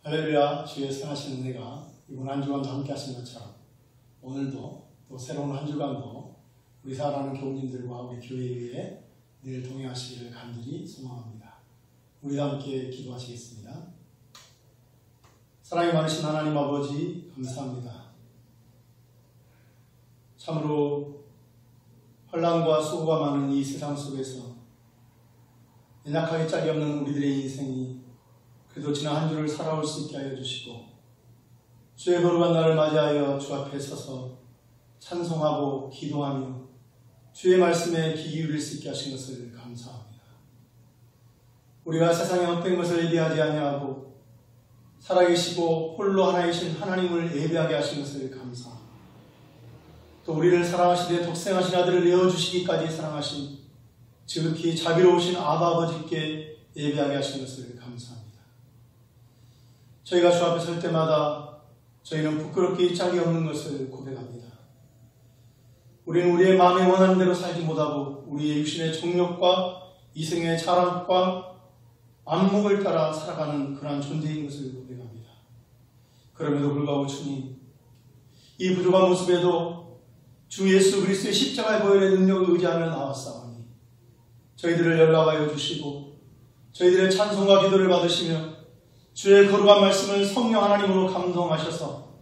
할렐루야, 주의 선하신 은혜가 이번 한 주간도 함께 하신 것처럼 오늘도 또 새로운 한 주간도 우리 사랑하는 교우님들과 우리 교회에 늘 동행하시기를 간절히 소망합니다. 우리도 함께 기도하시겠습니다. 사랑이 많으신 하나님 아버지 감사합니다. 참으로 혼란과 수고가 많은 이 세상 속에서 연약하게 짝이 없는 우리들의 인생이 그래도 지난 한 주를 살아올 수 있게 하여 주시고 주의 거룩한 날을 맞이하여 주 앞에 서서 찬송하고 기도하며 주의 말씀에 귀 기울일 수 있게 하신 것을 감사합니다. 우리가 세상의 헛된 것을 예배하지 아니하고 살아계시고 홀로 하나이신 하나님을 예배하게 하신 것을 감사합니다. 또 우리를 사랑하시되 독생하신 아들을 내어주시기까지 사랑하신 지극히 자비로우신 아바 아버지께 예배하게 하신 것을 감사합니다. 저희가 주 앞에 설 때마다 저희는 부끄럽게 짝이 없는 것을 고백합니다. 우리는 우리의 마음에 원하는 대로 살지 못하고 우리의 육신의 정욕과 이생의 자랑과 안목을 따라 살아가는 그러한 존재인 것을 고백합니다. 그럼에도 불구하고 주님, 이 부족한 모습에도 주 예수 그리스도의 십자가의 보혈의 능력을 의지하며 나왔사오니 저희들을 연락하여 주시고 저희들의 찬송과 기도를 받으시며 주의 거룩한 말씀을 성령 하나님으로 감동하셔서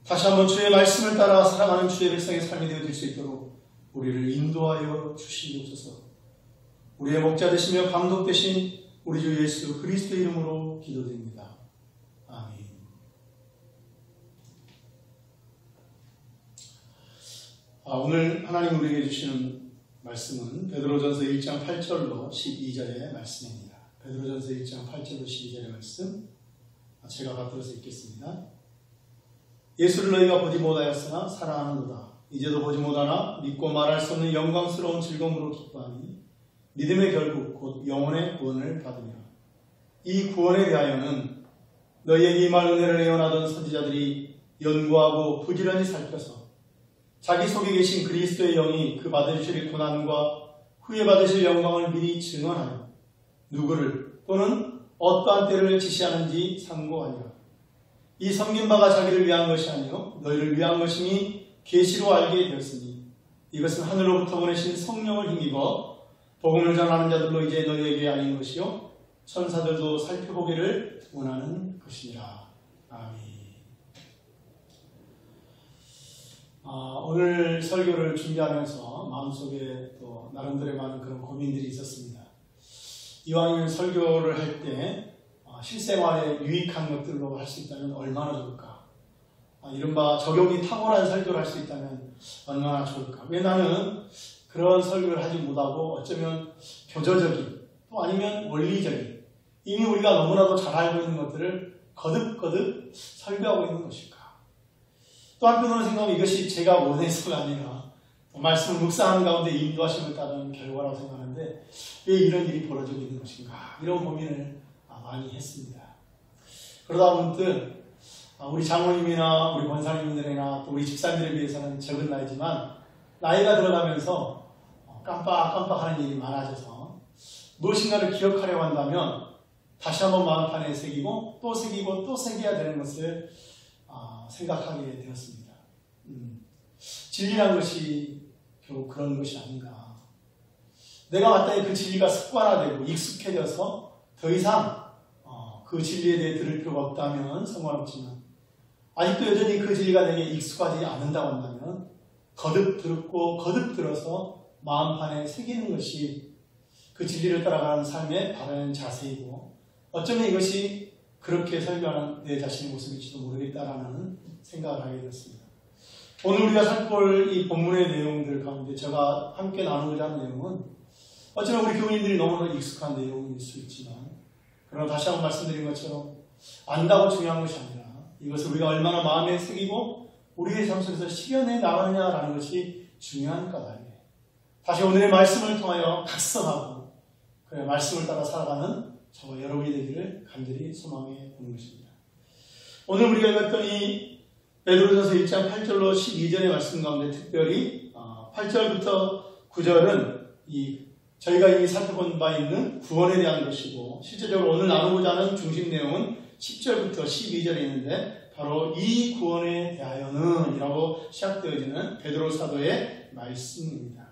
다시 한번 주의 말씀을 따라 살아가는 주의 백성의 삶이 되어질 수 있도록 우리를 인도하여 주시옵소서. 우리의 목자 되시며 감독 되신 우리 주 예수 그리스도 이름으로 기도드립니다. 아멘. 오늘 하나님 우리에게 주시는 말씀은 베드로전서 1장 8절로 12절의 말씀입니다. 베드로전서 1장 8절로 12절의 말씀 제가 받들어서 읽겠습니다. 예수를 너희가 보지 못하였으나 사랑하는도다. 이제도 보지 못하나 믿고 말할 수 없는 영광스러운 즐거움으로 기뻐하니 믿음의 결국 곧 영혼의 구원을 받으리라. 이 구원에 대하여는 너희에게 임할 은혜를 예언하던 선지자들이 연구하고 부지런히 살펴서 자기 속에 계신 그리스도의 영이 그 받으실 고난과 후에 받으실 영광을 미리 증언하여 누구를 또는 어떠한 때를 지시하는지 상고하니라. 이 섬긴 바가 자기를 위한 것이 아니요 너희를 위한 것이니 계시로 알게 되었으니 이것은 하늘로부터 보내신 성령을 힘입어 복음을 전하는 자들로 이제 너희에게 알린 것이요 천사들도 살펴보기를 원하는 것이니라. 아멘. 오늘 설교를 준비하면서 마음속에 또 나름대로의 많은 그런 고민들이 있었습니다. 이왕이면 설교를 할 때 실생활에 유익한 것들로 할 수 있다면 얼마나 좋을까? 이른바 적용이 탁월한 설교를 할 수 있다면 얼마나 좋을까? 왜 나는 그런 설교를 하지 못하고 어쩌면 교조적인 또 아니면 원리적인 이미 우리가 너무나도 잘 알고 있는 것들을 거듭거듭 설교하고 있는 것일까? 또 한편으로 생각하면 이것이 제가 원해서가 아니라 말씀을 묵상하는 가운데 인도하심을 따르는 결과라고 생각하는데 왜 이런 일이 벌어지고 있는 것인가? 이런 고민을 많이 했습니다. 그러다 문득 우리 장로님이나 우리 권사님들이나 또 우리 집사님들에 비해서는 적은 나이지만 나이가 들어가면서 깜빡깜빡하는 일이 많아져서 무엇인가를 기억하려고 한다면 다시 한번 마음판에 새기고 또 새기고 또 새겨야 되는 것을 생각하게 되었습니다. 진리란 것이 결국 그런 것이 아닌가. 내가 마땅히 그 진리가 습관화되고 익숙해져서 더 이상 그 진리에 대해 들을 필요가 없다면 상관없지만 아직도 여전히 그 진리가 내게 익숙하지 않는다고 한다면 거듭 듣고 거듭 들어서 마음판에 새기는 것이 그 진리를 따라가는 삶의 바른 자세이고 어쩌면 이것이 그렇게 설교하는 내 자신의 모습일지도 모르겠다라는 생각을 하게 되었습니다. 오늘 우리가 살펴볼 이 본문의 내용들 가운데 제가 함께 나누고자 하는 내용은 어쩌면 우리 교인들이 너무나 익숙한 내용일 수 있지만 그러나 다시 한번 말씀드린 것처럼 안다고 중요한 것이 아니라 이것을 우리가 얼마나 마음에 새기고 우리의 삶 속에서 실현해 나가느냐라는 것이 중요한 까닭에 다시 오늘의 말씀을 통하여 각성하고 그 말씀을 따라 살아가는 저와 여러분이 되기를 간절히 소망해 보는 것입니다. 오늘 우리가 읽었던 이 베드로전서 1장 8절로 12절의 말씀 가운데 특별히 8절부터 9절은 저희가 이미 살펴본 바 있는 구원에 대한 것이고 실제적으로 오늘 나누고자 하는 중심 내용은 10절부터 12절에 있는데 바로 이 구원에 대하여는 이라고 시작되어지는 베드로 사도의 말씀입니다.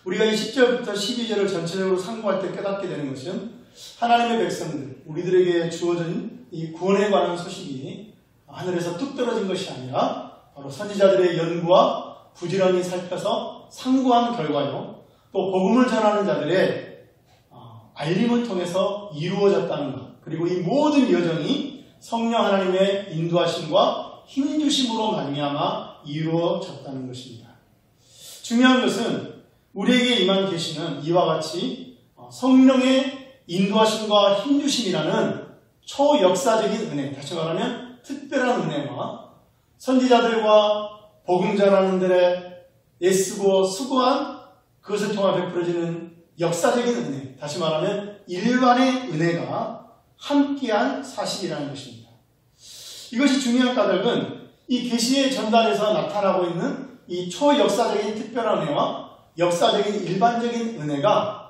우리가 이 10절부터 12절을 전체적으로 상고할 때 깨닫게 되는 것은 하나님의 백성들, 우리들에게 주어진 이 구원에 관한 소식이 하늘에서 뚝 떨어진 것이 아니라 바로 선지자들의 연구와 부지런히 살펴서 상고한 결과요. 또 복음을 전하는 자들의 알림을 통해서 이루어졌다는 것. 그리고 이 모든 여정이 성령 하나님의 인도하심과 힘주심으로 말미암아 이루어졌다는 것입니다. 중요한 것은 우리에게 임한 계시는 이와 같이 성령의 인도하심과 힘주심이라는 초역사적인 은혜, 다시 말하면 특별한 은혜와 선지자들과 복음 전하는 들의 애쓰고 수고한 그것을 통해 베풀어지는 역사적인 은혜, 다시 말하면 일반의 은혜가 함께한 사실이라는 것입니다. 이것이 중요한 까닭은 이 계시의 전달에서 나타나고 있는 이 초역사적인 특별한 은혜와 역사적인 일반적인 은혜가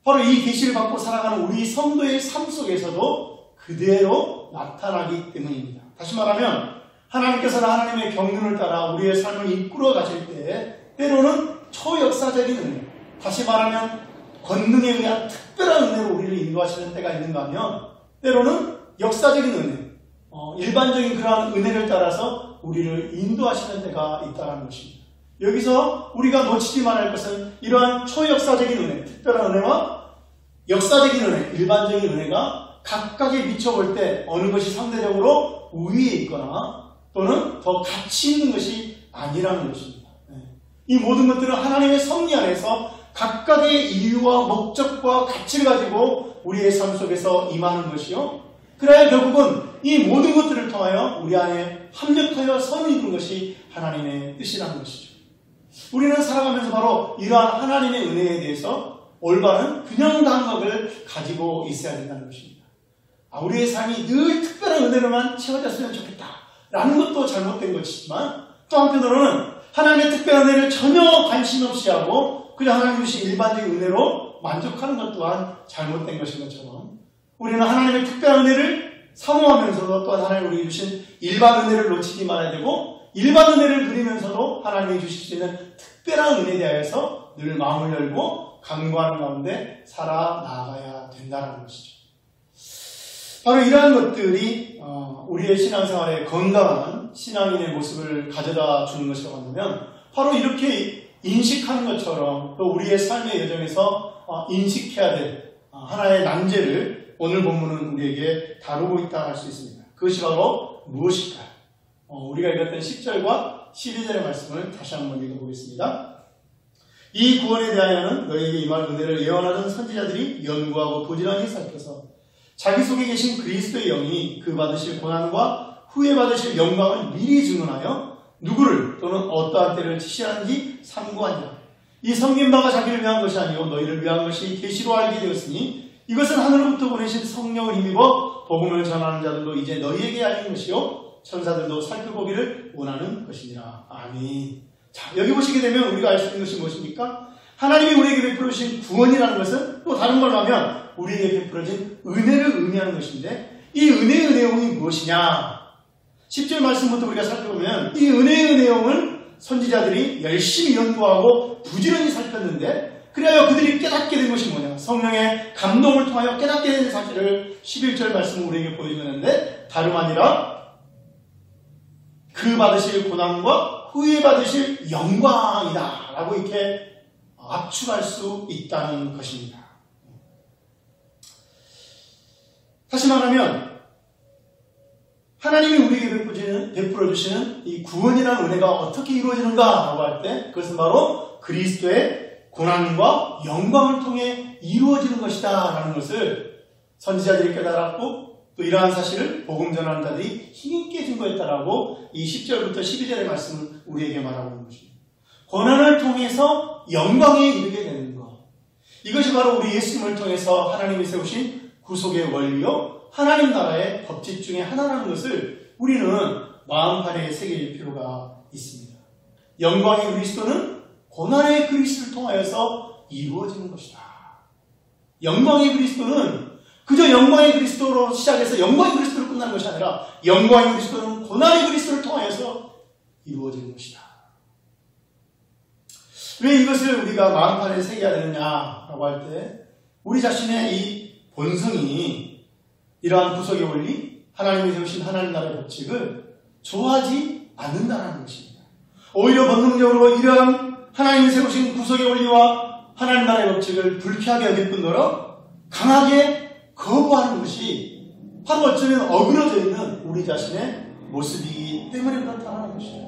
바로 이 계시를 받고 살아가는 우리 성도의 삶 속에서도 그대로 나타나기 때문입니다. 다시 말하면 하나님께서는 하나님의 경륜을 따라 우리의 삶을 이끌어 가실 때 때로는 초역사적인 은혜, 다시 말하면 권능에 의한 특별한 은혜로 우리를 인도하시는 때가 있는가 하면 때로는 역사적인 은혜, 일반적인 그러한 은혜를 따라서 우리를 인도하시는 때가 있다는 것입니다. 여기서 우리가 놓치지 말아야 할 것은 이러한 초역사적인 은혜, 특별한 은혜와 역사적인 은혜, 일반적인 은혜가 각각에 비춰볼 때 어느 것이 상대적으로 우위에 있거나 또는 더 가치 있는 것이 아니라는 것입니다. 이 모든 것들은 하나님의 섭리 안에서 각각의 이유와 목적과 가치를 가지고 우리의 삶 속에서 임하는 것이요. 그래야 결국은 이 모든 것들을 통하여 우리 안에 합력하여 선을 이루는 것이 하나님의 뜻이라는 것이죠. 우리는 살아가면서 바로 이러한 하나님의 은혜에 대해서 올바른 균형 감각을 가지고 있어야 된다는 것입니다. 우리의 삶이 늘 특별한 은혜로만 채워졌으면 좋겠다라는 것도 잘못된 것이지만 또 한편으로는 하나님의 특별한 은혜를 전혀 관심 없이 하고 그냥 하나님 주신 일반적인 은혜로 만족하는 것 또한 잘못된 것인 것처럼 우리는 하나님의 특별한 은혜를 사모하면서도 또한 하나님 우리에게 주신 일반 은혜를 놓치지 말아야 되고 일반 은혜를 누리면서도 하나님이 주실 수 있는 특별한 은혜에 대해서 늘 마음을 열고 간구하는 가운데 살아나가야 된다는 것이죠. 바로 이러한 것들이 우리의 신앙생활에 건강한 신앙인의 모습을 가져다 주는 것이라고 한다면 바로 이렇게 인식하는 것처럼 또 우리의 삶의 여정에서 인식해야 될 하나의 난제를 오늘 본문은 우리에게 다루고 있다 할 수 있습니다. 그것이 바로 무엇일까요? 우리가 읽었던 10절과 12절의 말씀을 다시 한번 읽어보겠습니다. 이 구원에 대하여는 너희에게 임할 은혜를 예언하던 선지자들이 연구하고 부지런히 살펴서 자기 속에 계신 그리스도의 영이 그 받으실 고난과 후에 받으실 영광을 미리 증언하여 누구를 또는 어떠한 때를 지시하는지 삼구하니라. 이 섬긴 바가 자기를 위한 것이 아니요 너희를 위한 것이 계시로 알게 되었으니 이것은 하늘로부터 보내신 성령을 힘입어 복음을 전하는 자들도 이제 너희에게 알린 것이요 천사들도 살펴보기를 원하는 것이니라. 아멘. 자, 여기 보시게 되면 우리가 알 수 있는 것이 무엇입니까? 하나님이 우리에게 베풀어 주신 구원이라는 것은 또 다른 말로 하면 우리에게 베풀어진 은혜를 의미하는 것인데 이 은혜의 내용이 무엇이냐? 10절 말씀부터 우리가 살펴보면 이 은혜의 내용을 선지자들이 열심히 연구하고 부지런히 살폈는데 그래야 그들이 깨닫게 된 것이 뭐냐? 성령의 감동을 통하여 깨닫게 된 사실을 11절 말씀을 우리에게 보여주는데 다름 아니라 그 받으실 고난과 후에 받으실 영광이다 라고 이렇게 압축할 수 있다는 것입니다. 다시 말하면 하나님이 우리에게 베풀어 주시는 이 구원이라는 은혜가 어떻게 이루어지는가 라고 할 때 그것은 바로 그리스도의 고난과 영광을 통해 이루어지는 것이다 라는 것을 선지자들이 깨달았고 또 이러한 사실을 복음 전하는 자들이 힘있게 증거했다라고 이 10절부터 12절의 말씀을 우리에게 말하고 있는 것입니다. 고난을 통해서 영광에 이르게 되는 것. 이것이 바로 우리 예수님을 통해서 하나님이 세우신 구속의 원리요 하나님 나라의 법칙 중에 하나라는 것을 우리는 마음판에 새길 필요가 있습니다. 영광의 그리스도는 고난의 그리스도를 통하여서 이루어지는 것이다. 영광의 그리스도는 그저 영광의 그리스도로 시작해서 영광의 그리스도로 끝나는 것이 아니라 영광의 그리스도는 고난의 그리스도를 통하여서 이루어지는 것이다. 왜 이것을 우리가 마음판에 새겨야 되느냐라고 할 때 우리 자신의 이 본성이 이러한 구속의 원리, 하나님이 세우신 하나님 나라의 법칙을 좋아하지 않는다는 것입니다. 오히려 본능적으로 이러한 하나님이 세우신 구속의 원리와 하나님 나라의 법칙을 불쾌하게 여길 뿐더러 강하게 거부하는 것이 바로 어쩌면 어그러져 있는 우리 자신의 모습이기 때문에 그렇다는 것이죠.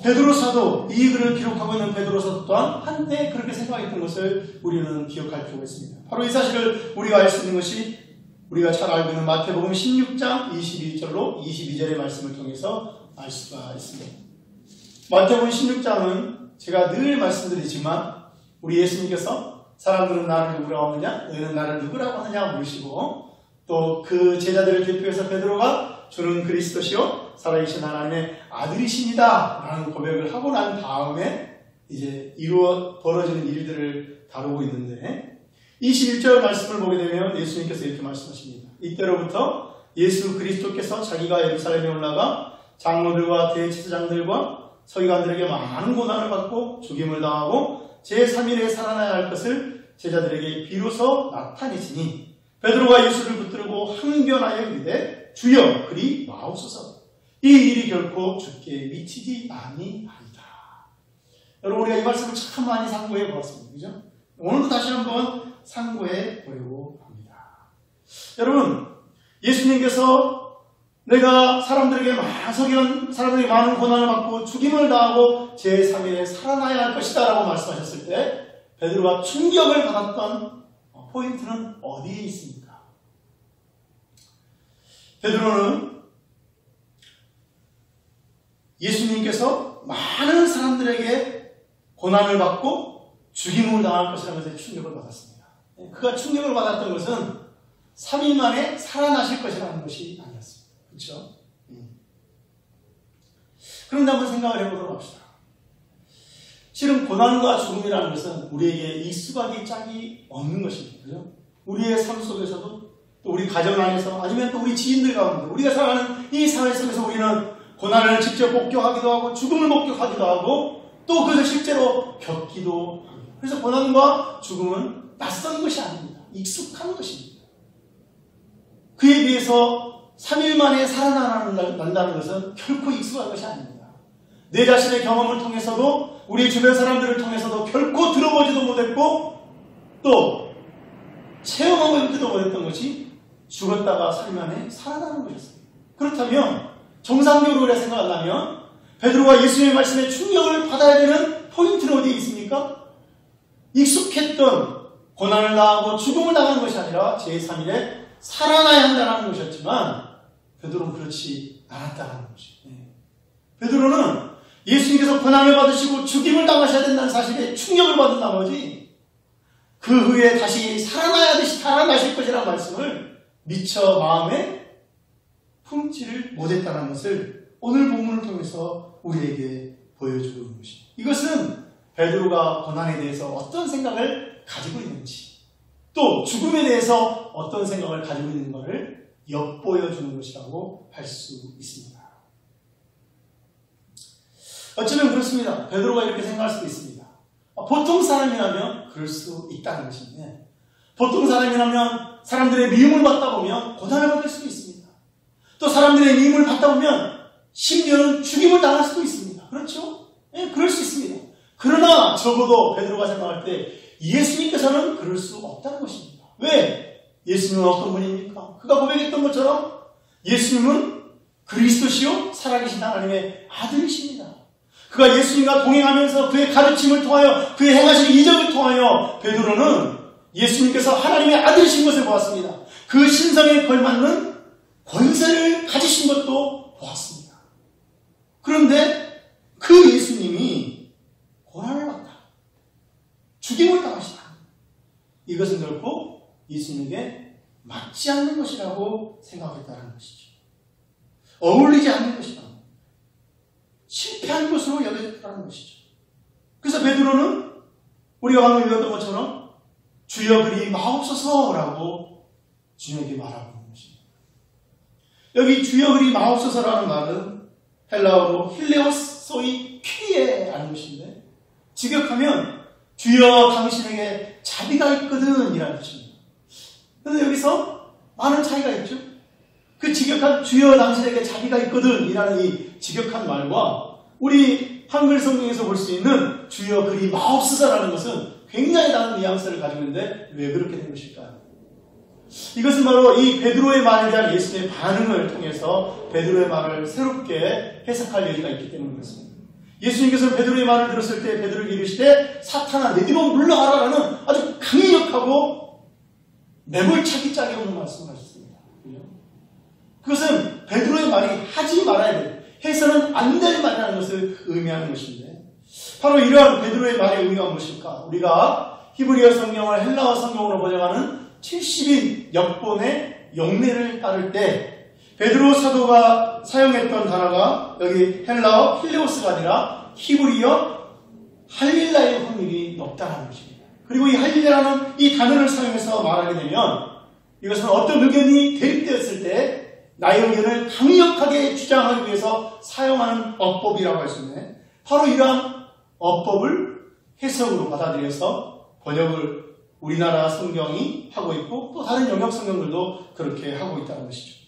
베드로 사도, 이 글을 기록하고 있는 베드로 사도 또한 한때 그렇게 생각했던 것을 우리는 기억할 필요가 있습니다. 바로 이 사실을 우리가 알 수 있는 것이 우리가 잘 알고 있는 마태복음 16장 21절로 22절의 말씀을 통해서 알 수가 있습니다. 마태복음 16장은 제가 늘 말씀드리지만 우리 예수님께서 사람들은 나를 누구라고 하느냐, 너희는 나를 누구라고 하느냐 물으시고 또 그 제자들을 대표해서 베드로가 주는 그리스도시요 살아계신 하나님의 아들이십니다 라는 고백을 하고 난 다음에 이제 벌어지는 일들을 다루고 있는데 21절 말씀을 보게 되면 예수님께서 이렇게 말씀하십니다. 이때로부터 예수 그리스도께서 자기가 예루살렘에 올라가 장로들과 대제사장들과 서기관들에게 많은 고난을 받고 죽임을 당하고 제3일에 살아나야 할 것을 제자들에게 비로소 나타내시니 베드로가 예수를 붙들고 항변하여 이르되 주여 그리 마옵소서 이 일이 결코 죽게 미치지 아니하리다. 여러분 우리가 이 말씀을 참 많이 상고해 보았습니다. 그죠? 오늘도 다시 한번 상고해 보려고 합니다. 여러분 예수님께서 내가 사람들에게 많은 고난을 받고 죽임을 당하고 제3일에 살아나야 할 것이다 라고 말씀하셨을 때 베드로가 충격을 받았던 포인트는 어디에 있습니까? 베드로는 예수님께서 많은 사람들에게 고난을 받고 죽임을 당할 것이라는 것에 충격을 받았습니다. 그가 충격을 받았던 것은 3일 만에 살아나실 것이라는 것이 아니었습니다. 그렇죠? 그런데 한번 생각을 해보도록 합시다. 실은 고난과 죽음이라는 것은 우리에게 익숙하기 짝이 없는 것입니다. 그죠? 우리의 삶 속에서도 또 우리 가정 안에서 아니면 또 우리 지인들 가운데 우리가 살아가는 이 사회 속에서 우리는 고난을 직접 목격하기도 하고 죽음을 목격하기도 하고 또 그것을 실제로 겪기도 합니다. 그래서 고난과 죽음은 낯선 것이 아닙니다. 익숙한 것입니다. 그에 비해서 3일 만에 살아난다는 것은 결코 익숙한 것이 아닙니다. 내 자신의 경험을 통해서도 우리 주변 사람들을 통해서도 결코 들어보지도 못했고 또 체험하지도 못했던 것이 죽었다가 3일 만에 살아나는 것이었습니다. 그렇다면 정상적으로 우리가 생각한다면 베드로가 예수님의 말씀에 충격을 받아야 되는 포인트는 어디에 있습니까? 익숙했던 고난을 당하고 죽음을 당하는 것이 아니라 제3일에 살아나야 한다는 것이었지만 베드로는 그렇지 않았다는 것이죠. 베드로는 예수님께서 고난을 받으시고 죽임을 당하셔야 된다는 사실에 충격을 받은 나머지 그 후에 다시 살아나실 것이라는 말씀을 미처 마음에 품지를 못했다는 것을 오늘 본문을 통해서 우리에게 보여주고 있는 것입니다. 이것은 베드로가 고난에 대해서 어떤 생각을 가지고 있는지 또 죽음에 대해서 어떤 생각을 가지고 있는가를 엿보여주는 것이라고 할 수 있습니다. 어쩌면 그렇습니다. 베드로가 이렇게 생각할 수도 있습니다. 보통 사람이라면 그럴 수 있다는 것인데 보통 사람이라면 사람들의 미움을 받다 보면 고난을 받을 수도 있습니다. 또 사람들의 미움을 받다 보면 심지어는 죽임을 당할 수도 있습니다. 그렇죠? 네, 그럴 수 있습니다. 그러나 적어도 베드로가 생각할 때 예수님께서는 그럴 수 없다는 것입니다. 왜? 예수님은 어떤 분입니까? 그가 고백했던 것처럼 예수님은 그리스도시요 살아계신 하나님의 아들이십니다. 그가 예수님과 동행하면서 그의 가르침을 통하여 그의 행하신 이적을 통하여 베드로는 예수님께서 하나님의 아들이신 것을 보았습니다. 그 신성에 걸맞는 권세를 가지신 것도 보았습니다. 그런데 그 예수님이 고난을 받다. 죽임을 당하시다. 이것은 결코 예수님에게 맞지 않는 것이라고 생각했다는 것이죠. 어울리지 않는 것이다. 실패한 것으로 여겨졌다는 것이죠. 그래서 베드로는 우리가 방금 읽었던 것처럼 주여 그리 마옵소서라고 주님에게 말하고 있는 것입니다. 여기 주여 그리 마옵소서라는 말은 헬라어로 힐레오소이 퀴에라는 것인데 직역하면 주여 당신에게 자비가 있거든 이라는 뜻입니다. 그런데 여기서 많은 차이가 있죠. 그 직역한 주여 당신에게 자비가 있거든 이라는 이 직역한 말과 우리 한글 성경에서 볼 수 있는 주여 그리 마옵소서라는 것은 굉장히 다른 뉘앙스를 가지고 있는데 왜 그렇게 된 것일까요? 이것은 바로 이 베드로의 말에 대한 예수님의 반응을 통해서 베드로의 말을 새롭게 해석할 여지가 있기 때문인 것입니다. 예수님께서 베드로의 말을 들었을 때 베드로에게 이르시되 사탄아 내 뒤로 물러가라라는 아주 강력하고 매몰차기 짝이 없는 말씀을 하셨습니다. 그것은 베드로의 말이 하지 말아야 돼. 해서는 안 될 말이라는 것을 의미하는 것인데 바로 이러한 베드로의 말의 의미가 무엇일까? 우리가 히브리어 성경을 헬라어 성경으로 번역하는 70인 역본의 용례를 따를 때 베드로 사도가 사용했던 단어가 여기 헬라어 힐레오스가 아니라 히브리어 할릴라의 확률이 높다는 것입니다. 그리고 이 할릴라라는 이 단어를 사용해서 말하게 되면 이것은 어떤 의견이 대립되었을 때 나의 의견을 강력하게 주장하기 위해서 사용하는 어법이라고 할 수 있는데 바로 이러한 어법을 해석으로 받아들여서 번역을 우리나라 성경이 하고 있고 또 다른 영역 성경들도 그렇게 하고 있다는 것이죠.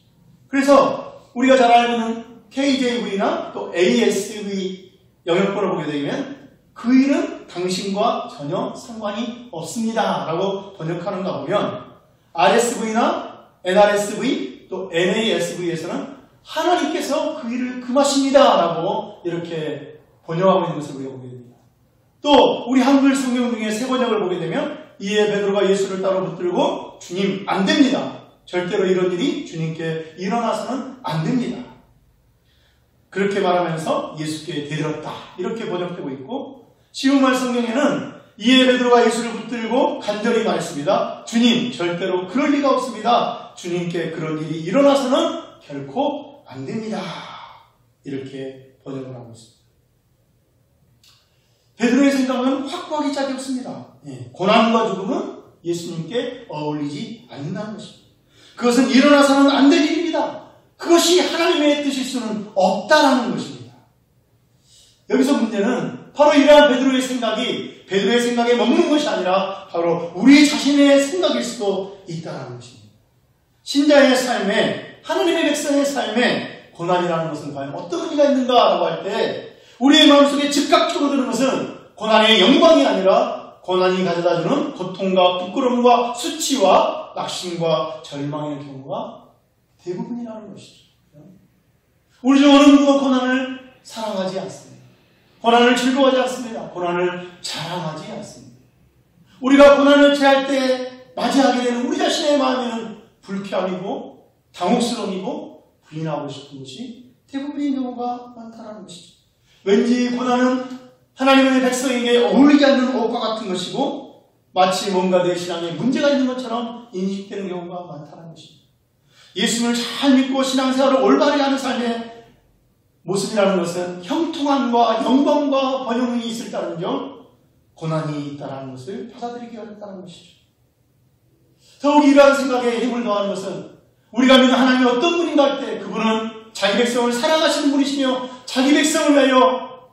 그래서 우리가 잘 알고 있는 KJV나 또 ASV 영역본을 보게 되면 그 일은 당신과 전혀 상관이 없습니다 라고 번역하는가 보면 RSV나 NRSV 또 NASV에서는 하나님께서 그 일을 금하십니다 라고 이렇게 번역하고 있는 것을 우리가 보게 됩니다. 또 우리 한글 성경 중에 새 번역을 보게 되면 이에 베드로가 예수를 따로 붙들고 주님 안 됩니다. 절대로 이런 일이 주님께 일어나서는 안 됩니다. 그렇게 말하면서 예수께 대들었다 이렇게 번역되고 있고 시우말 성경에는 이에 베드로가 예수를 붙들고 간절히 말했습니다. 주님 절대로 그럴 리가 없습니다. 주님께 그런 일이 일어나서는 결코 안 됩니다. 이렇게 번역을 하고 있습니다. 베드로의 생각은 확고하기 짝이 없습니다. 고난과 죽음은 예수님께 어울리지 않는다는 것입니다. 그것은 일어나서는 안 될 일입니다. 그것이 하나님의 뜻일 수는 없다라는 것입니다. 여기서 문제는 바로 이러한 베드로의 생각에 머무는 것이 아니라 바로 우리 자신의 생각일 수도 있다는 것입니다. 신자의 삶에 하나님의 백성의 삶에 고난이라는 것은 과연 어떤 의미가 있는가라고 할 때 우리의 마음속에 즉각적으로 드는 것은 고난의 영광이 아니라 고난이 가져다주는 고통과 부끄러움과 수치와 낙심과 절망의 경우가 대부분이라는 것이죠. 우리 중 어느 누구도 고난을 사랑하지 않습니다. 고난을 즐거워하지 않습니다. 고난을 자랑하지 않습니다. 우리가 고난을 제할 때 맞이하게 되는 우리 자신의 마음에는 불쾌함이고 당혹스러움이고 부인하고 싶은 것이 대부분의 경우가 많다는 것이죠. 왠지 고난은 하나님의 백성에게 어울리지 않는 옷과 같은 것이고 마치 뭔가 내 신앙에 문제가 있는 것처럼 인식되는 경우가 많다는 것입니다. 예수님을 잘 믿고 신앙생활을 올바르게 하는 삶의 모습이라는 것은 형통함과 영광과 번영이 있을 따른 점 고난이 있다는 것을 받아들이기 어렵다는 것이죠. 더욱 이러한 생각에 힘을 더하는 것은 우리가 믿는 하나님이 어떤 분인가 할 때 그분은 자기 백성을 사랑하시는 분이시며 자기 백성을 위하여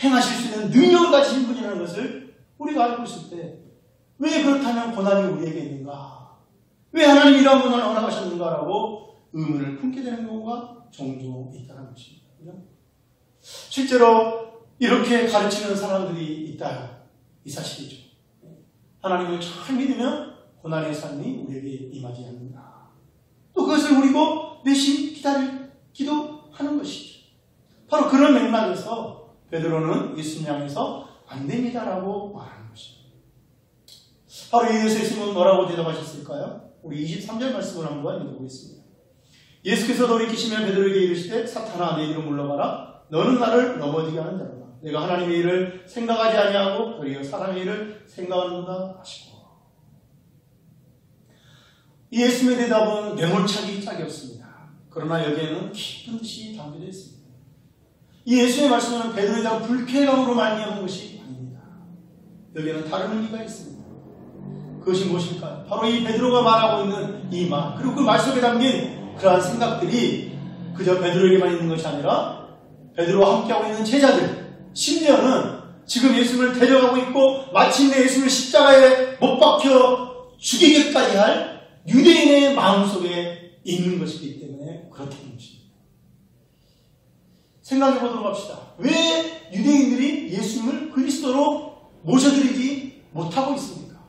행하실 수 있는 능력을 가지신 분이라는 것을 우리가 알고 있을 때 왜 그렇다면 고난이 우리에게 있는가? 왜 하나님이 이러한 고난을 허락하셨는가라고 의문을 품게 되는 경우가 종종 있다는 것입니다. 실제로 이렇게 가르치는 사람들이 있다. 이 사실이죠. 하나님을 잘 믿으면 고난의 삶이 우리에게 임하지 않는다. 또 그것을 우리고 내심 기도하는 것이죠. 바로 그런 맥락에서 베드로는 예수님 향해서 안 됩니다라고 말하는 것입니다. 바로 이에서 예수님은 뭐라고 대답하셨을까요? 우리 23절 말씀을 한번 읽어보겠습니다. 예수께서 돌이키시며 베드로에게 이르시되 사탄아 내 뒤로 물러가라. 너는 나를 넘어지게 하는 자로다. 내가 하나님의 일을 생각하지 아니하고 도리어 사람의 일을 생각하는구나 하시고. 이 예수님의 대답은 매몰차기 짝이 없습니다. 그러나 여기에는 깊은 뜻이 담겨져 있습니다. 이 예수의 말씀은 베드로에 대한 불쾌감으로 말미암은 것이 아닙니다. 여기에는 다른 의미가 있습니다. 그것이 무엇일까요? 바로 이 베드로가 말하고 있는 이 말, 그리고 그 말 속에 담긴 그러한 생각들이 그저 베드로에게만 있는 것이 아니라 베드로와 함께하고 있는 제자들, 심지어는 지금 예수님을 데려가고 있고 마침내 예수님을 십자가에 못 박혀 죽이기까지 할 유대인의 마음속에 있는 것이기 때문에 그렇다는 것입니다. 생각해 보도록 합시다. 왜 유대인들이 예수님을 그리스도로 모셔드리지 못하고 있습니까?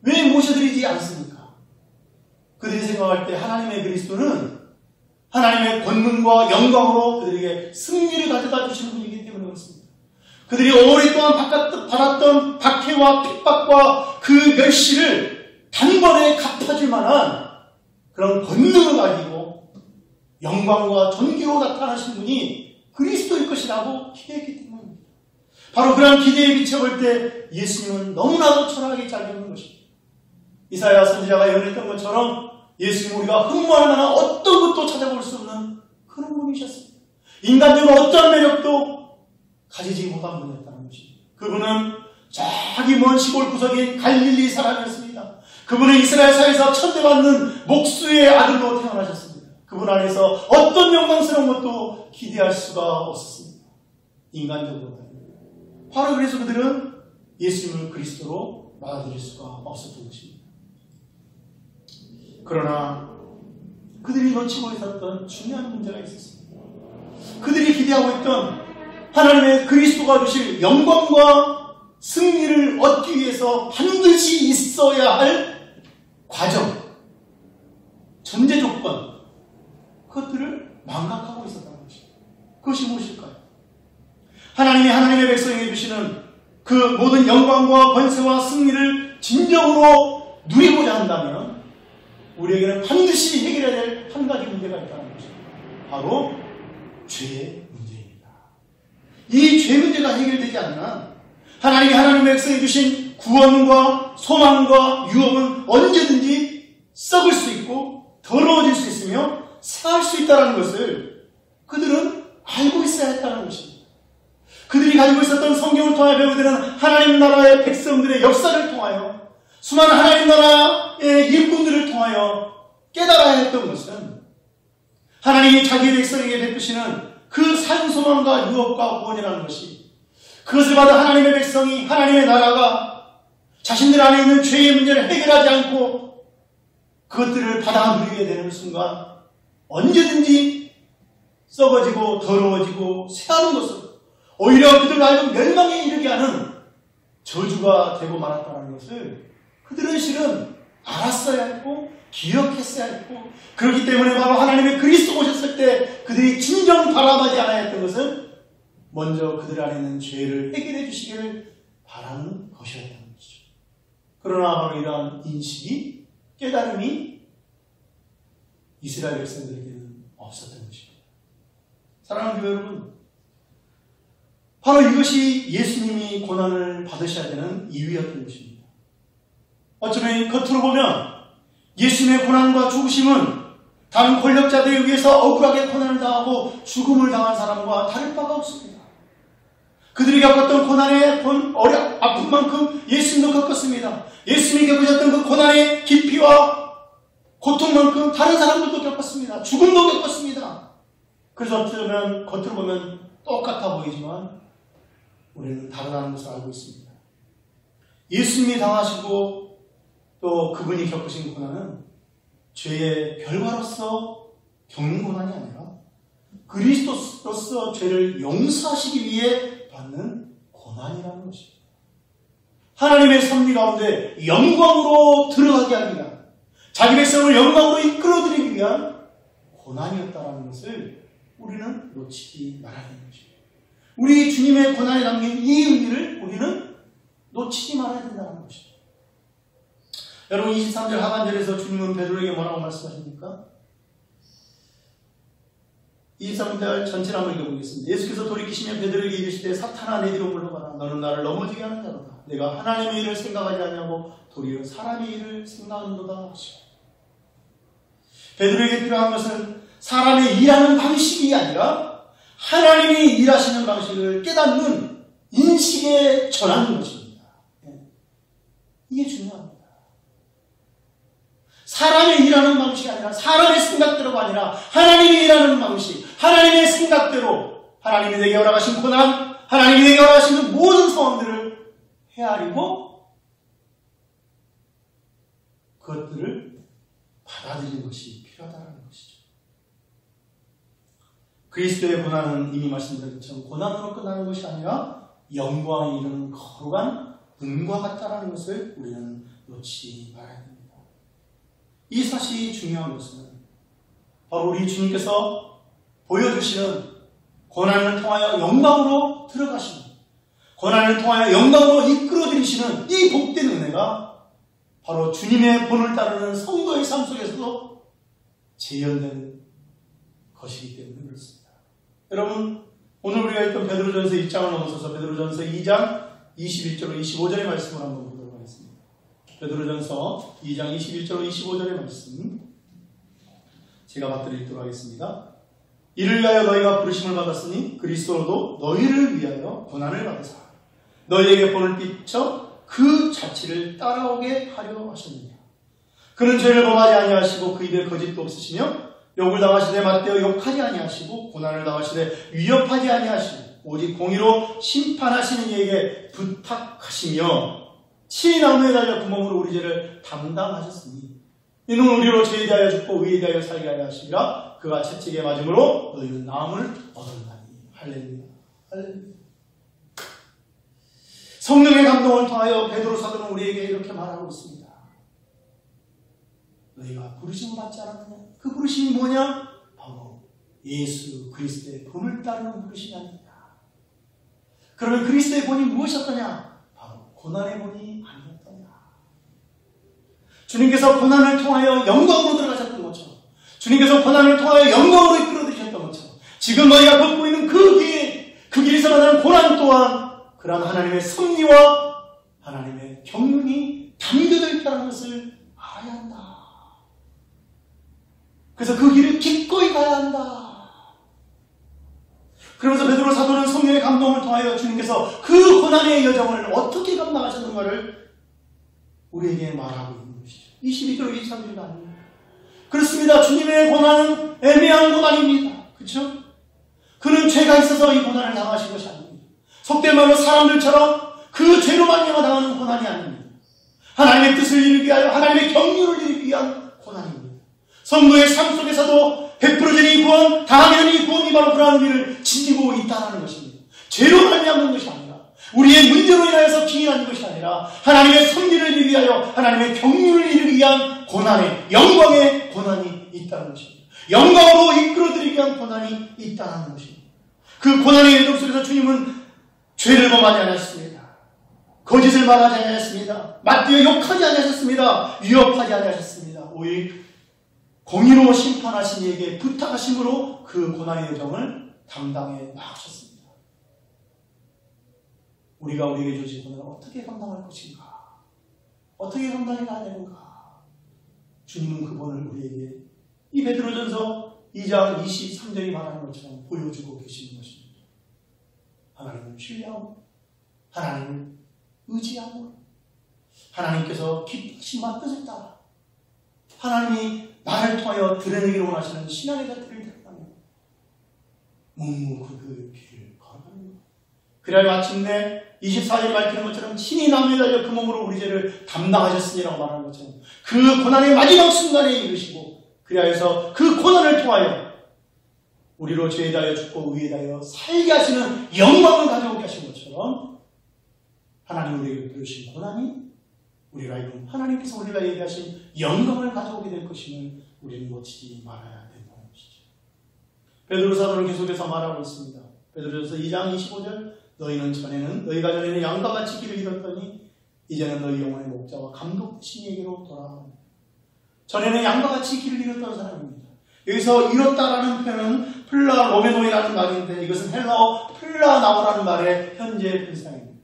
왜 모셔드리지 않습니까? 그들이 생각할 때 하나님의 그리스도는 하나님의 권능과 영광으로 그들에게 승리를 가져다 주시는 분이기 때문에 그렇습니다. 그들이 오랫동안 받았던 박해와 핍박과 그 멸시를 단번에 갚아줄 만한 그런 권능을 가지고 영광과 존귀로 나타나신 분이 그리스도일 것이라고 기대했기 때문입니다. 바로 그런 기대에 비춰볼 때 예수님은 너무나도 초라하게 잘되는 것입니다. 이사야 선지자가 예언했던 것처럼 예수님 우리가 흠모할 만한 어떤 것도 찾아볼 수 없는 그런 분이셨습니다. 인간적으로 어떤 매력도 가지지 못한 분이었다는 것입니다. 그분은 저기 먼 시골 구석인 갈릴리 사람이었습니다. 그분은 이스라엘사에서 천대받는 목수의 아들로 태어나셨습니다. 그분 안에서 어떤 영광스러운 것도 기대할 수가 없었습니다. 인간적으로. 바로 그래서 그들은 예수님을 그리스도로 받아들일 수가 없었던 것입니다. 그러나 그들이 놓치고 있었던 중요한 문제가 있었습니다. 그들이 기대하고 있던 하나님의 그리스도가 주실 영광과 승리를 얻기 위해서 반드시 있어야 할 과정, 전제 조건, 그것들을 망각하고 있었다는 것입니다. 그것이 무엇일까요? 하나님이 하나님의 백성에게 주시는 그 모든 영광과 권세와 승리를 진정으로 누리고자 한다면 우리에게는 반드시 해결해야 될 한 가지 문제가 있다는 것입니다. 바로 죄의 문제입니다. 이 죄 문제가 해결되지 않으면 하나님이 하나님의 백성에 주신 구원과 소망과 유업은 언제든지 썩을 수 있고 더러워질 수 있으며 상할 수 있다는 것을 그들은 알고 있어야 했다는 것입니다. 그들이 가지고 있었던 성경을 통하여 배우들은 하나님 나라의 백성들의 역사를 통하여 수많은 하나님 나라의 일꾼들을 통하여 깨달아야 했던 것은 하나님이 자기 백성에게 베푸시는 그 산소망과 유업과 구원이라는 것이 그것을 받은 하나님의 백성이 하나님의 나라가 자신들 안에 있는 죄의 문제를 해결하지 않고 그것들을 받아 누리게 되는 순간 언제든지 썩어지고 더러워지고 쇠하는 것을 오히려 그들 말고 멸망에 이르게 하는 저주가 되고 말았다는 것을 그들은 실은 알았어야 했고 기억했어야 했고 그렇기 때문에 바로 하나님의 그리스도 오셨을 때 그들이 진정 바라보지 않아야 했던 것은 먼저 그들 안에 있는 죄를 해결해 주시기를 바라는 것이었다는 것이죠. 그러나 바로 이러한 인식이 깨달음이 이스라엘 백성들에게는 없었던 것입니다. 사랑하는 교회 여러분, 바로 이것이 예수님이 고난을 받으셔야 되는 이유였던 것입니다. 어쩌면 겉으로 보면 예수님의 고난과 죽으심은 다른 권력자들에 의해서 억울하게 고난을 당하고 죽음을 당한 사람과 다를 바가 없습니다. 그들이 겪었던 고난의 아픔만큼 예수님도 겪었습니다. 예수님이 겪으셨던 그 고난의 깊이와 고통만큼 다른 사람들도 겪었습니다. 죽음도 겪었습니다. 그래서 어쩌면 겉으로 보면 똑같아 보이지만 우리는 다르다는 것을 알고 있습니다. 예수님이 당하시고 또 그분이 겪으신 고난은 죄의 결과로서 겪는 고난이 아니라 그리스도로서 죄를 용서하시기 위해 받는 고난이라는 것입니다. 하나님의 섭리 가운데 영광으로 들어가게 하기 위한 자기 백성을 영광으로 이끌어드리기 위한 고난이었다는 것을 우리는 놓치지 말아야 되는 것입니다. 우리 주님의 고난에 담긴 이 의미를 우리는 놓치지 말아야 된다는 것입니다. 여러분 23절 하반절에서 주님은 베드로에게 뭐라고 말씀하십니까? 23절 전체를 한번 읽어보겠습니다. 예수께서 돌이키시며 베드로에게 이르시되 사탄아 내 뒤로 물러가라. 너는 나를 넘어지게 하는 자로다. 내가 하나님의 일을 생각하지 않냐고 도리어 사람의 일을 생각하는도다 하시고 베드로에게 필요한 것은 사람의 일하는 방식이 아니라 하나님이 일하시는 방식을 깨닫는 인식에 전하는 것입니다. 이게 중요합니다. 사람의 일하는 방식이 아니라 사람의 생각대로가 아니라 하나님이 일하는 방식, 하나님의 생각대로 하나님이 내게 허락하신 고난, 하나님이 내게 허락하신 그 모든 상황들을 헤아리고 그것들을 받아들이는 것이 필요하다는 것이죠. 그리스도의 고난은 이미 말씀드린 것처럼 고난으로 끝나는 것이 아니라 영광에 이르는 거룩한 은과 같다라는 것을 우리는 놓치지 말아야 됩니다. 이 사실이 중요한 것은 바로 우리 주님께서 보여주시는 고난을 통하여 영광으로 들어가시는, 고난을 통하여 영광으로 이끌어들이시는 이 복된 은혜가 바로 주님의 본을 따르는 성도의 삶 속에서도 재현된 것이기 때문에 그렇습니다. 여러분, 오늘 우리가 읽던 베드로전서 1장을 넘어서서 베드로전서 2장 21절로 25절의 말씀을 한번 보도록 하겠습니다. 베드로전서 2장 21절로 25절의 말씀 제가 받들어 읽도록 하겠습니다. 이를 위하여 너희가 부르심을 받았으니 그리스도로도 너희를 위하여 고난을 받으사 너희에게 본을 비춰 그 자취를 따라오게 하려 하셨느냐. 그는 죄를 범하지 아니하시고 그 입에 거짓도 없으시며 욕을 당하시되 맞대어 욕하지 아니하시고 고난을 당하시되 위협하지 아니하시고 오직 공의로 심판하시는 이에게 부탁하시며 친히 나무에 달려 그 몸으로 우리 죄를 담당하셨으니 이는 우리로 죄에 대하여 죽고 의에 대하여 살게 하려 하시리라. 그가 채찍에 맞음으로 너희는 나음을 얻었나니. 할렐루야. 할렐루야. 성령의 감동을 통하여 베드로 사도는 우리에게 이렇게 말하고 있습니다. 너희가 부르심을 받지 않았느냐? 그 부르심이 뭐냐? 바로 예수 그리스도의 본을 따르는 부르심이 아니냐. 그러면 그리스도의 본이 무엇이었더냐? 바로 고난의 본이 아니었더냐. 주님께서 고난을 통하여 영광으로 들어가셨던 것처럼, 주님께서 고난을 통하여 영광으로 이끌어들이셨던 것처럼, 지금 너희가 걷고 있는 그 길에서 만나는 고난 또한 그러한 하나님의 섭리와 하나님의 경륜이 담겨져 있다는 것을 알아야 한다. 그래서 그 길을 기꺼이 가야 한다. 그러면서 베드로 사도는 성령의 감동을 통하여 주님께서 그 고난의 여정을 어떻게 감당하셨는가를 우리에게 말하고 있는 것이죠. 22절 23절이 아닙니다. 그렇습니다. 주님의 고난은 애매한 고난입니다. 그렇죠? 그는 죄가 있어서 이 고난을 당하신 것이 아닙니다. 속된 말로 사람들처럼 그 죄로 말미암아 당하는 고난이 아닙니다. 하나님의 뜻을 이루기 위하여 하나님의 경륜을 이루기 위한 고난입니다. 성도의 삶 속에서도 베풀어진 이 구원, 당하게 되는 이 구원이 바로 그러한 우리를 지니고 있다는 것입니다. 죄로 말미암는 것이 아니라, 우리의 문제로 인하여서 기인하는 것이 아니라 하나님의 섭리를 이루기 위하여 하나님의 경륜을 이루기 위한 고난의, 영광의 고난이 있다는 것입니다. 영광으로 이끌어들이기 위한 고난이 있다는 것입니다. 그 고난의 여정 속에서 주님은 죄를 범하지 않았습니다. 거짓을 말하지 않았습니다. 맞대어 욕하지 않으셨습니다. 위협하지 않으셨습니다. 오직 공의로 심판하신 이에게 부탁하심으로 그 고난의 여정을 담당해 나가셨습니다. 우리가 우리에게 주신 고난을 어떻게 감당할 것인가? 어떻게 감당해 가야 되는가? 주님은 그 본을 우리에게 이 베드로전서 2장 23절이 말하는 것처럼 보여주고 계시는 것입니다. 하나님을 신뢰하고 하나님을 의지하고 하나님께서 기쁘신 뜻을 따라 하나님이 나를 통하여 드러내기를 원하시는 신앙의 자태를 드러내며 묵묵히 그 길을 걸어가는 것. 그래야 마침내 24절에 밝히는 것처럼 친히 나무에 달려 그 몸으로 우리 죄를 담당하셨으니라고 말하는 것처럼 그 고난의 마지막 순간에 이르시고 그리하여서 그 고난을 통하여 우리로 죄에 대하여 죽고 의에 대하여 살게 하시는 영광을 가져오게 하신 것처럼 하나님 우리에게 부르신 고난이 우리가 이룬 하나님께서 우리가 얘기하신 영광을 가져오게 될 것임을 우리는 놓치지 말아야 된다는 것이죠. 베드로 사도는 계속해서 말하고 있습니다. 베드로전서 2장 25절 너희가 전에는 양과 같이 길을 잃었더니 이제는 너희 영혼의 목자와 감독되신 이에게로 돌아갑니다. 전에는 양과 같이 길을 잃었던 사람입니다. 여기서 잃었다라는 표현은 플라로메노이라는 말인데 이것은 헬라어 플라나오라는 말의 현재 분사입니다.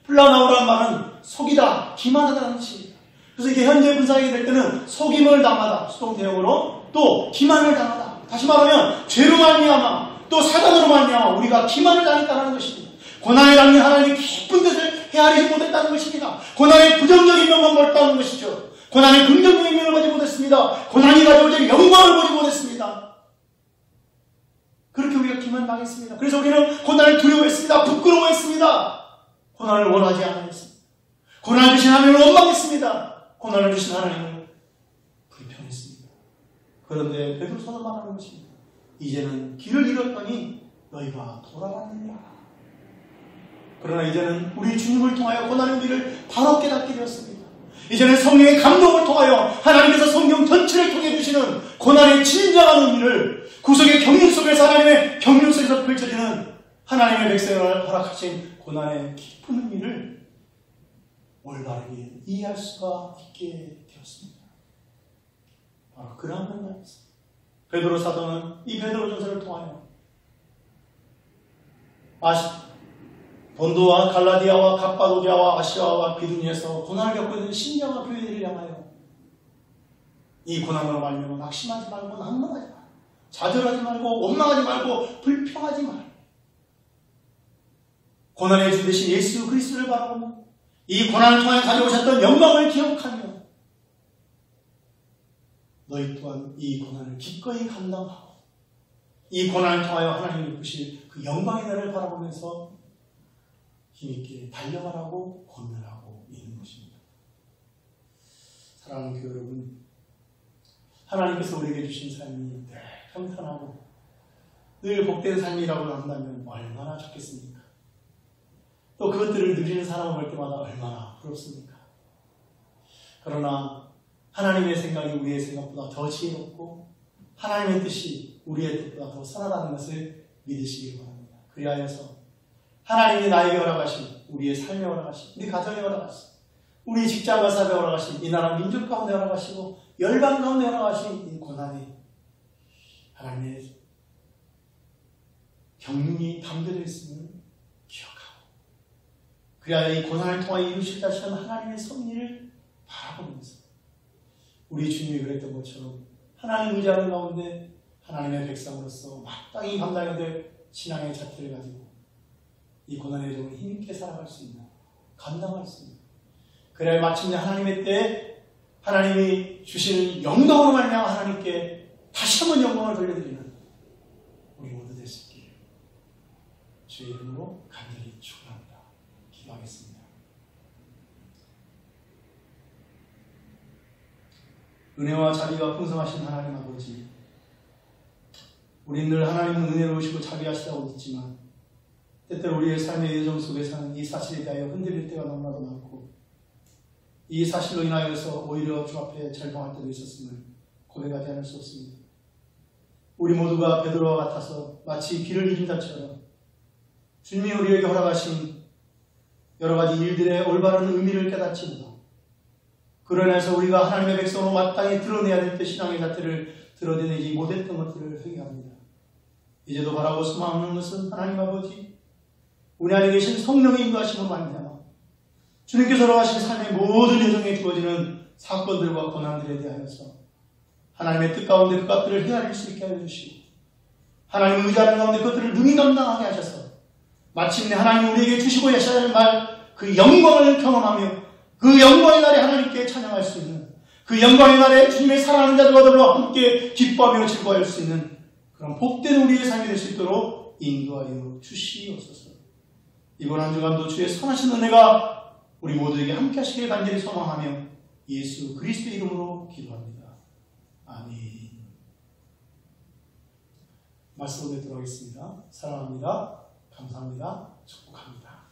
플라나오라는 말은 속이다, 기만하다는 뜻입니다. 그래서 이게 현재 분사하게 될 때는 속임을 당하다, 수동태용어로 또 기만을 당하다. 다시 말하면 죄로 말미암아 또 사단으로 말미암아 우리가 기만을 당했다는 것입니다. 고난에 담긴 하나님의 깊은 뜻을 헤아리지 못했다는 것입니다. 고난의 부정적인 면만 봤다는 것이죠. 고난의 긍정적인 면을 보지 못했습니다. 못했습니다. 고난이 가져오는 영광을 보지 못했습니다. 그렇게 우리가 기만당했습니다. 그래서 우리는 고난을 두려워했습니다. 부끄러워했습니다. 고난을 원하지 않았습니다. 고난을 주신 하나님을 원망했습니다. 고난을 주신 하나님을 불평했습니다. 그런데 베드로서는 말하는 것입니다. 이제는 길을 잃었더니 너희가 돌아왔느냐. 그러나 이제는 우리 주님을 통하여 고난의 우리를 바로 깨닫게 되었습니다. 이제는 성령의 감동을 통하여 하나님께서 성경 전체를 통해 주시는 고난의 진정한 의미를 구속의 경륜 속에서 하나님의 경륜 속에서 펼쳐지는 하나님의 백성을 허락하신 고난의 깊은 의미를 올바르게 이해할 수가 있게 되었습니다. 바로 그러한 면에서 베드로 사도는 이 베드로전서를 통하여 본도와 갈라디아와 갑바도기아와 아시아와 비두니에서 고난을 겪고 있는 신령한 교회들을 향하여 이 고난으로 말미암아 낙심하지 말고 낭망하지 말고 좌절하지 말고 원망하지 말고 불평하지 말고 고난의 주 대신 예수 그리스도를 바라보며 이 고난을 통해 가져오셨던 영광을 기억하며 너희 또한 이 고난을 기꺼이 감당하고 이 고난을 통하여 하나님이 입으실 그 영광의 날을 바라보면서 힘있게 달려가라고 권면하고 있는 것입니다. 사랑하는 교회 여러분, 하나님께서 우리에게 주신 삶이 늘 평탄하고 늘 복된 삶이라고 한다면 얼마나 좋겠습니까? 또 그것들을 누리는 사람을 볼 때마다 얼마나 부럽습니까? 그러나 하나님의 생각이 우리의 생각보다 더 지혜롭고 하나님의 뜻이 우리의 뜻보다 더 선하다는 것을 믿으시기 바랍니다. 그리하여서 하나님이 나에게 허락하신 우리의 삶에 허락하신 우리 가정에 허락하신 우리 직장과 사회에 허락하신 이 나라 민족 가운데 허락하시고 열방 가운데 허락하신 이 고난이 하나님의 경륜이 담겨져 있음을 기억하고 그리하여 이 고난을 통하여 이루실 자시는 하나님의 섭리를 바라보면서 우리 주님이 그랬던 것처럼 하나님 의지하는 가운데 하나님의 백성으로서 마땅히 감당해야 될 신앙의 자태를 가지고 이 고난의 여정을 힘있게 살아갈 수 있는, 감당할 수 있는. 그래야 마침내 하나님의 때에 하나님이 주시는 영광으로 말미암아 하나님께 다시 한번 영광을 돌려드리는 우리 모두 될 수 있기를 주의 이름으로 간절히 축원합니다. 기도하겠습니다. 은혜와 자비가 풍성하신 하나님 아버지, 우린 늘 하나님은 은혜로우시고 자비하시다고 믿지만 때때로 우리의 삶의 여정 속에서는 이 사실에 대하여 흔들릴 때가 너무나도 많고 이 사실로 인하여서 오히려 주 앞에 절망할 때도 있었음을 고백하지 않을 수 없습니다. 우리 모두가 베드로와 같아서 마치 길을 잃은 자처럼 주님이 우리에게 허락하신 여러 가지 일들의 올바른 의미를 깨닫지 못하고 그로 인해서 우리가 하나님의 백성으로 마땅히 드러내야 될 때 신앙의 자태를 드러내지 못했던 것들을 회개합니다. 이제도 바라고 소망하는 것은 하나님 아버지 우리 안에 계신 성령의 인도하심으로 말미암아 주님께서 허락하신 삶의 모든 여정에 주어지는 사건들과 고난들에 대하여서 하나님의 뜻 가운데 그 것들을 헤아릴 수 있게 하여 주시고 하나님을 의지하는 가운데 그것들을 능히 감당하게 하셔서 마침내 하나님 우리에게 주시고 하셔야 할 말 그 영광을 경험하며 그 영광의 날에 하나님께 찬양할 수 있는 그 영광의 날에 주님의 사랑하는 자들과 더불어 함께 기뻐하며 즐거워할 수 있는 그런 복된 우리의 삶이 될 수 있도록 인도하여 주시옵소서. 이번 한 주간도 주의 선하신 은혜가 우리 모두에게 함께 하시길 간절히 소망하며 예수 그리스도의 이름으로 기도합니다. 아멘. 말씀을 뵙도록 하겠습니다. 사랑합니다. 감사합니다. 축복합니다.